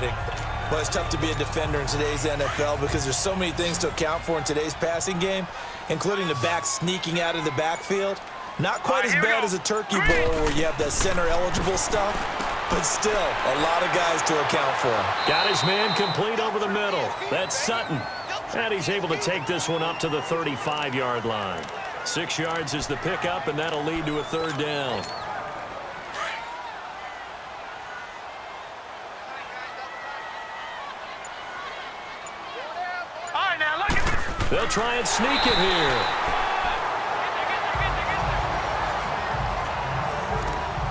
frustrating. Well, it's tough to be a defender in today's NFL because there's so many things to account for in today's passing game, including the back sneaking out of the backfield. Not quite as bad as a turkey bowl where you have the center-eligible stuff, but still a lot of guys to account for. Got his man complete over the middle. That's Sutton. And he's able to take this one up to the 35-yard line. 6 yards is the pickup, and that'll lead to a third down. They'll try and sneak it here.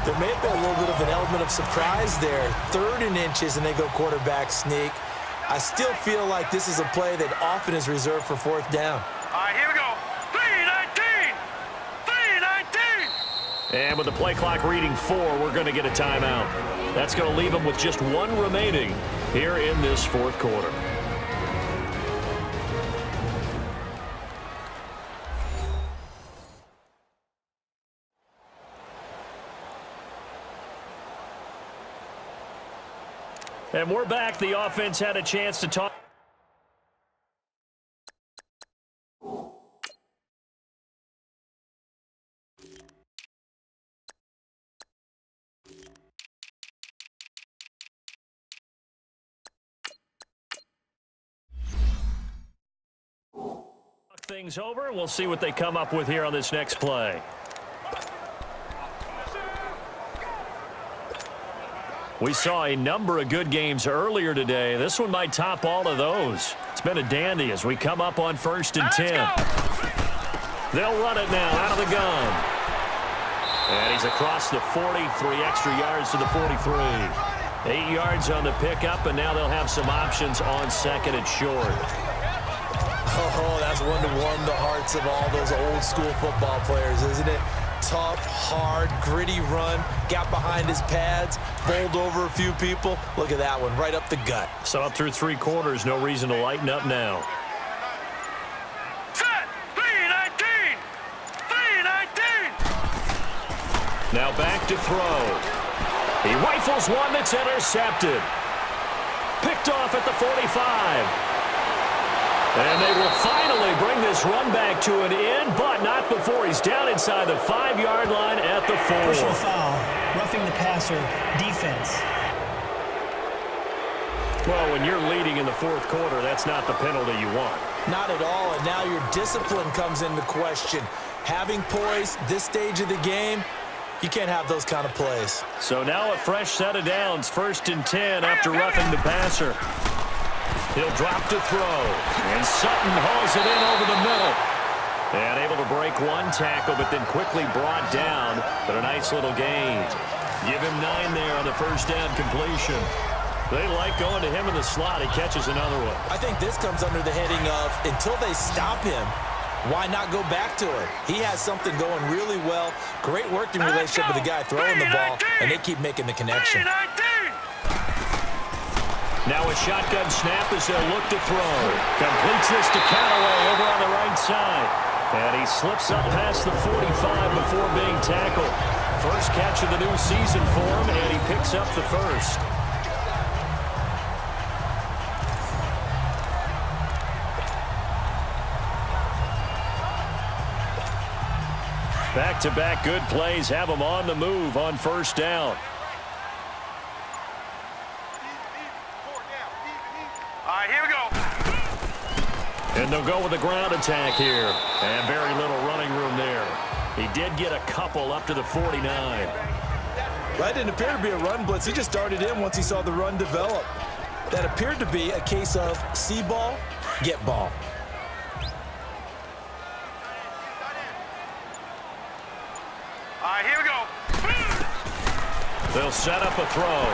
There may have been a little bit of an element of surprise there. 3rd and inches, and they go quarterback sneak. I still feel like this is a play that often is reserved for 4th down. All right, here we go. 3:19. 3:19. And with the play clock reading 4, we're going to get a timeout. That's going to leave them with just 1 remaining here in this 4th quarter. And we're back. The offense had a chance to talk. Things over. We'll see what they come up with here on this next play. We saw a number of good games earlier today. This one might top all of those. It's been a dandy as we come up on 1st and 10. They'll run it now out of the gun. And he's across the 40, 3 extra yards to the 43. 8 yards on the pickup, and now they'll have some options on 2nd and short. Oh, that's one to warm the hearts of all those old school football players, isn't it? Tough, hard, gritty run, got behind his pads, bowled over a few people. Look at that one, right up the gut. So up through 3 quarters, no reason to lighten up now. Set. 3:19. 3:19. Now back to throw. He rifles one that's intercepted. Picked off at the 45. And they will finally bring this run back to an end, but not before he's down inside the 5-yard line at the 4. Personal foul, roughing the passer, defense. Well, when you're leading in the 4th quarter, that's not the penalty you want. Not at all, and now your discipline comes into question. Having poise this stage of the game, you can't have those kind of plays. So now a fresh set of downs, 1st and 10 after roughing the passer. He'll drop to throw, and Sutton hauls it in over the middle. And able to break 1 tackle, but then quickly brought down, but a nice little gain. Give him 9 there on the 1st down completion. They like going to him in the slot. He catches another one. I think this comes under the heading of, until they stop him, why not go back to it? He has something going really well. Great working relationship with the guy throwing the ball, and they keep making the connection. Now a shotgun snap as they'll look to throw. Completes this to Callaway over on the right side. And he slips up past the 45 before being tackled. First catch of the new season for him, and he picks up the first. Back-to-back good plays have him on the move on 1st down. And they'll go with the ground attack here. And very little running room there. He did get a couple up to the 49. That didn't appear to be a run blitz. He just darted in once he saw the run develop. That appeared to be a case of see ball, get ball. All right, here we go. They'll set up a throw.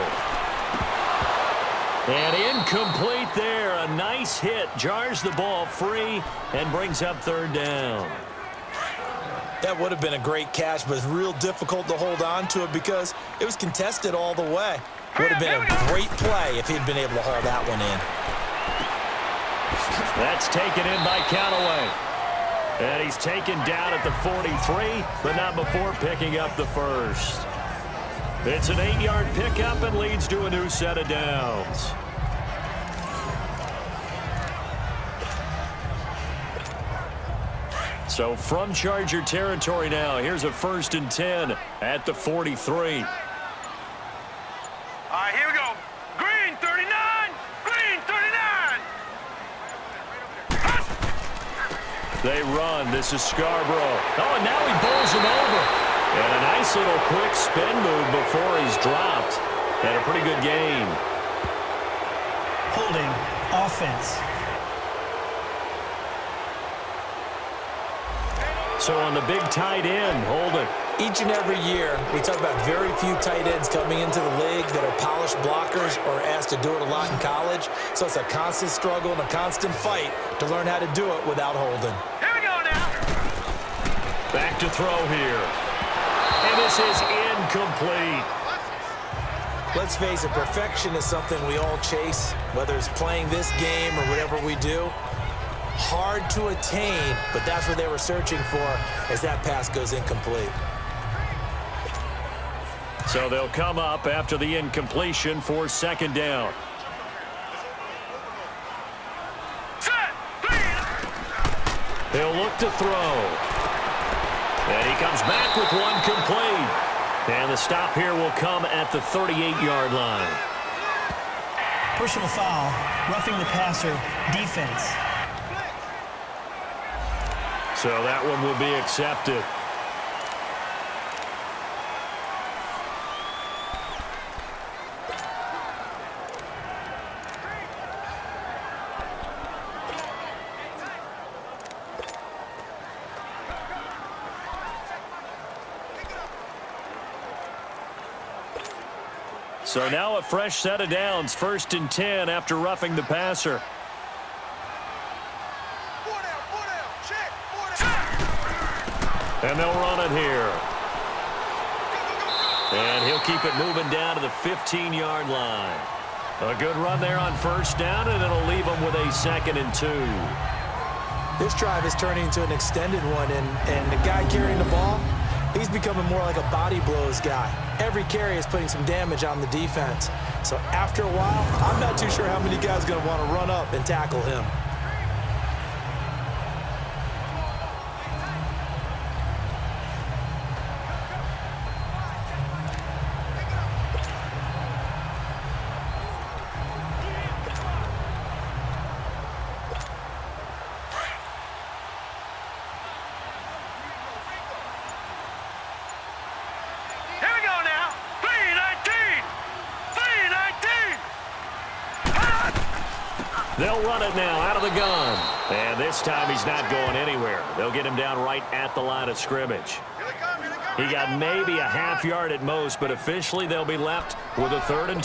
And incomplete there. A nice hit. Jars the ball free and brings up 3rd down. That would have been a great catch, but it's real difficult to hold on to it because it was contested all the way. Would have been a great play if he'd been able to haul that one in. That's taken in by Callaway. And he's taken down at the 43, but not before picking up the first. It's an 8-yard pickup and leads to a new set of downs. So from Charger territory now, here's a 1st and 10 at the 43. All right, here we go. Green 39, green 39. They run. This is Scarborough. Oh, and now he bowls him over. And a nice little quick spin move before he's dropped. And a pretty good gain. Holding offense. So on the big tight end, hold it. Each and every year, we talk about very few tight ends coming into the league that are polished blockers or asked to do it a lot in college. So it's a constant struggle and a constant fight to learn how to do it without holding. Here we go now. Back to throw here. And this is incomplete. Let's face it, perfection is something we all chase, whether it's playing this game or whatever we do. Hard to attain, but that's what they were searching for as that pass goes incomplete. So they'll come up after the incompletion for 2nd down. Set. He'll look to throw. And he comes back with one complete. And the stop here will come at the 38-yard line. Personal foul, roughing the passer, defense. So that one will be accepted. So now a fresh set of downs, 1st and 10 after roughing the passer. And they'll run it here. And he'll keep it moving down to the 15-yard line. A good run there on 1st down, and it'll leave them with a 2nd and 2. This drive is turning into an extended one, and the guy carrying the ball, he's becoming more like a body blows guy. Every carry is putting some damage on the defense. So after a while, I'm not too sure how many guys are going to want to run up and tackle him. They'll run it now out of the gun. And this time he's not going anywhere. They'll get him down right at the line of scrimmage. He got maybe a half yard at most, but officially they'll be left with a 3rd and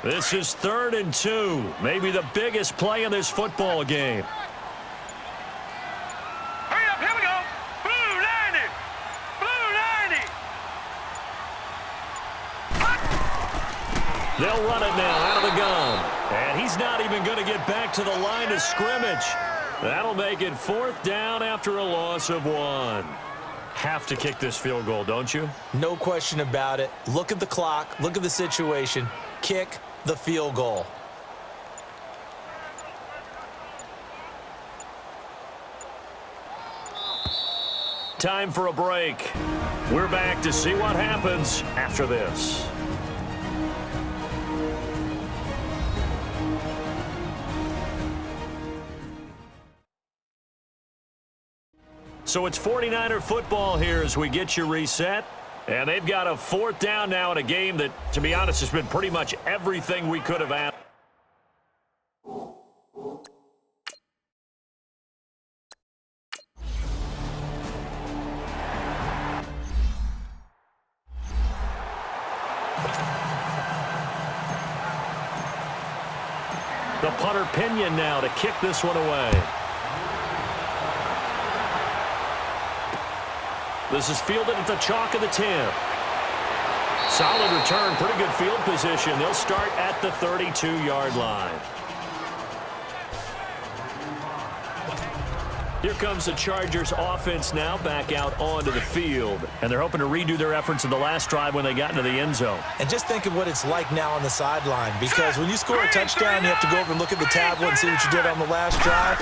2. This is 3rd and 2. Maybe the biggest play in this football game. Hurry up, here we go. Blue 90. Blue 90. They'll run it now out of the gun. And he's not even going to get back to the line of scrimmage. That'll make it 4th down after a loss of 1. Have to kick this field goal, don't you? No question about it. Look at the clock. Look at the situation. Kick the field goal. Time for a break. We're back to see what happens after this. So it's 49er football here as we get you reset. And they've got a 4th down now in a game that, to be honest, has been pretty much everything we could have asked. The punter Pinion now to kick this one away. This is fielded at the chalk of the 10. Solid return, pretty good field position. They'll start at the 32-yard line. Here comes the Chargers offense now back out onto the field. And they're hoping to redo their efforts in the last drive when they got into the end zone. And just think of what it's like now on the sideline, because when you score a touchdown, you have to go over and look at the tablet and see what you did on the last drive.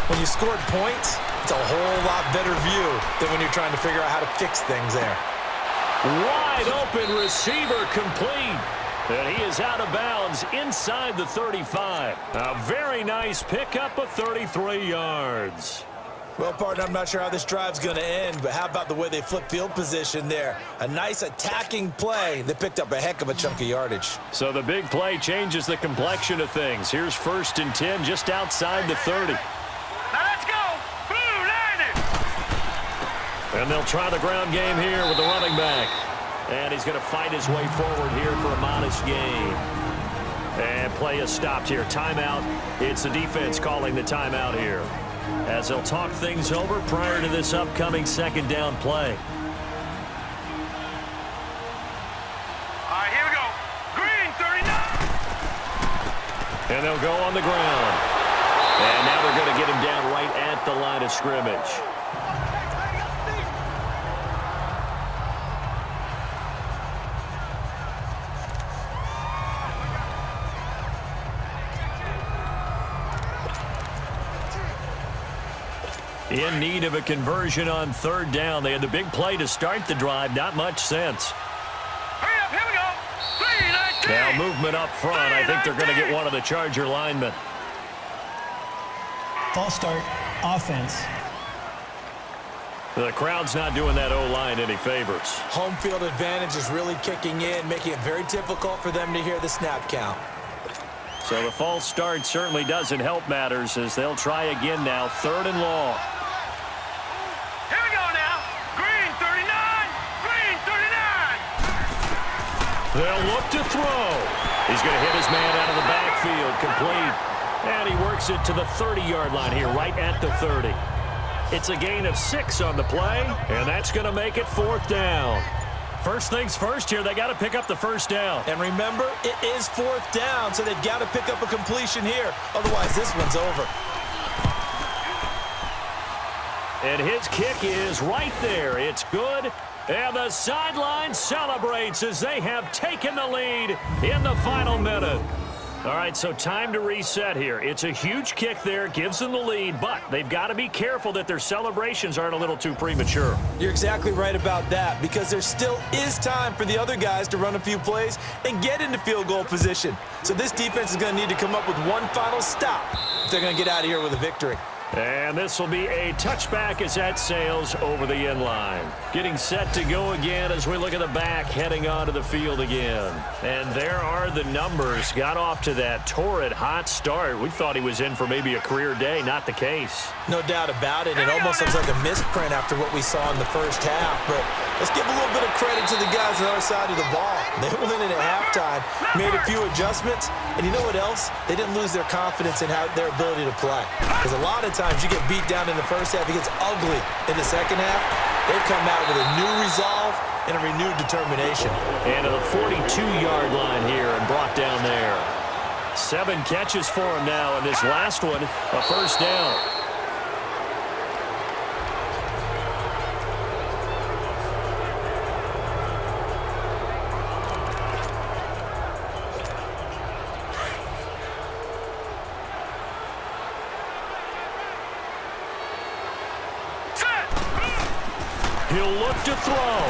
When you scored points, it's a whole lot better view than when you're trying to figure out how to fix things there. Wide open receiver complete. And he is out of bounds inside the 35. A very nice pickup of 33 yards. Well, partner, I'm not sure how this drive's going to end, but how about the way they flip field position there? A nice attacking play. They picked up a heck of a chunk of yardage. So the big play changes the complexion of things. Here's 1st and 10 just outside the 30. Now let's go. Blue line it. And they'll try the ground game here with the running back. And he's going to fight his way forward here for a modest gain. And play is stopped here. Timeout. It's the defense calling the timeout here, as they'll talk things over prior to this upcoming 2nd down play. All right, here we go. Green 39. And they'll go on the ground. And now they're going to get him down right at the line of scrimmage. In need of a conversion on 3rd down. They had the big play to start the drive. Not much sense. Hurry up, here we go. 319. Now movement up front. I think they're going to get one of the Charger linemen. False start, offense. The crowd's not doing that O-line any favors. Home field advantage is really kicking in, making it very difficult for them to hear the snap count. So the false start certainly doesn't help matters, as they'll try again now. 3rd and long. Here we go now. Green 39. Green 39. They'll look to throw. He's going to hit his man out of the backfield, complete. And he works it to the 30-yard line here, right at the 30. It's a gain of 6 on the play, and that's going to make it 4th down. First things first here, they got to pick up the 1st down. And remember, it is 4th down, so they've got to pick up a completion here. Otherwise, this one's over. And his kick is right there. It's good. And the sideline celebrates as they have taken the lead in the final minute. All right, so time to reset here. It's a huge kick there, gives them the lead, but they've got to be careful that their celebrations aren't a little too premature. You're exactly right about that, because there still is time for the other guys to run a few plays and get into field goal position. So this defense is going to need to come up with one final stop if they're going to get out of here with a victory. And this will be a touchback as that sails over the end line. Getting set to go again as we look at the back, heading onto the field again. And there are the numbers. Got off to that torrid hot start. We thought he was in for maybe a career day. Not the case. No doubt about it. It almost looks like a misprint after what we saw in the first half. But let's give a little bit of credit to the guys on the other side of the ball. They went in at halftime, made a few adjustments, and you know what else? They didn't lose their confidence in their ability to play. Because a lot of times you get beat down in the first half, it gets ugly in the second half. They've come out with a new resolve and a renewed determination. And to the 42-yard line here and brought down there. 7 catches for him now, and this last one, a 1st down. He'll look to throw.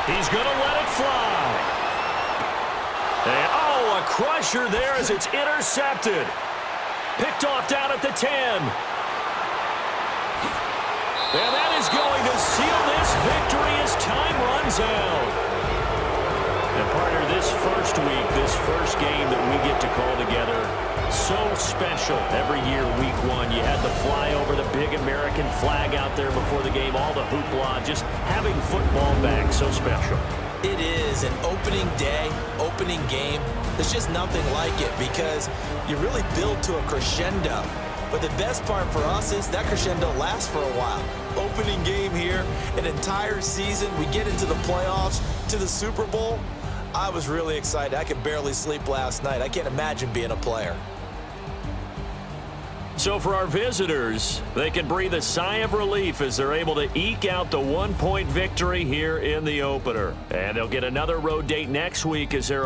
He's going to let it fly. And, oh, a crusher there as it's intercepted. Picked off down at the 10. And that is going to seal this victory as time runs out. And, partner, this first week, this first game that we get to call together, so special. Every year, week 1, you had the flyover, the big American flag out there before the game, all the hoopla, just having football back, so special. It is an opening day, opening game. There's just nothing like it because you really build to a crescendo. But the best part for us is that crescendo lasts for a while. Opening game here, an entire season. We get into the playoffs, to the Super Bowl. I was really excited. I could barely sleep last night. I can't imagine being a player. So for our visitors, they can breathe a sigh of relief as they're able to eke out the 1-point victory here in the opener. And they'll get another road date next week as they're